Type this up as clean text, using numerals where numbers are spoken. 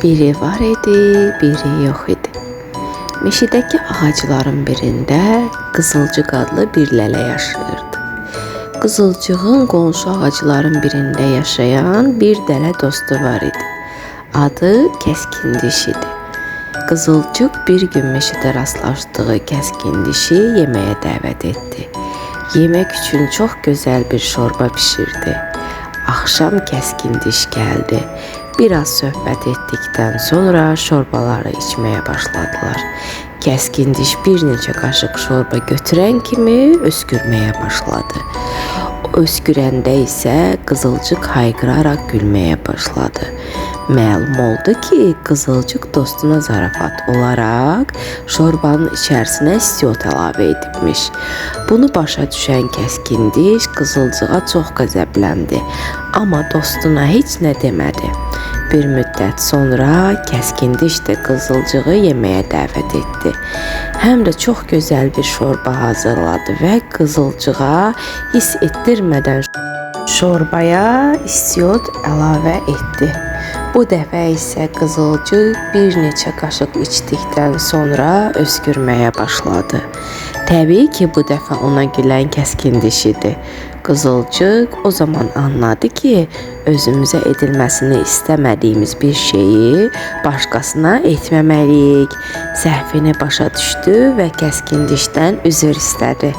Biri var idi, biri yox idi. Meşədəki ağacların birində Qızılcıq adlı bir lələ yaşayırdı. Qızılcığın qonşu ağacların birində yaşayan bir dələ dostu var idi. Adı Kəskindiş idi. Qızılcıq bir gün meşədə rastlaşdığı Kəskindişi yeməyə dəvət etdi. Yemək üçün çox gözəl bir şorba bişirdi. Axşam Kəskindiş gəldi. Biraz söhbət etdikdən sonra şorbaları içməyə başladılar. Kəskindiş bir neçə qaşıq şorba götürən kimi öskürməyə başladı. O öskürəndə isə Qızılcıq hayqıraraq gülməyə başladı. Məlum oldu ki, Qızılcıq dostuna zarafat olaraq şorbanın içərisinə istiot əlavə edibmiş. Bunu başa düşən Kəskindiş Qızılcığa çox qəzəbləndi, amma dostuna heç nə demədi. Bir müddət sonra Kəskindiş də Qızılcığı yeməyə dəvət etdi. Həm də çox gözəl bir şorba hazırladı və Qızılcığa hiss etdirmədən şorbaya istiot əlavə etdi. Bu dəfə isə Qızılcıq bir neçə qaşıq içdikdən sonra öskürməyə başladı. Təbii ki, bu dəfə ona gülən Kəskindiş idi. Qızılcıq o zaman anladı ki, özümüzə edilməsini istəmədiyimiz bir şeyi başqasına etməməliyik. Səhvini başa düşdü və Kəskindişdən üzr istədi.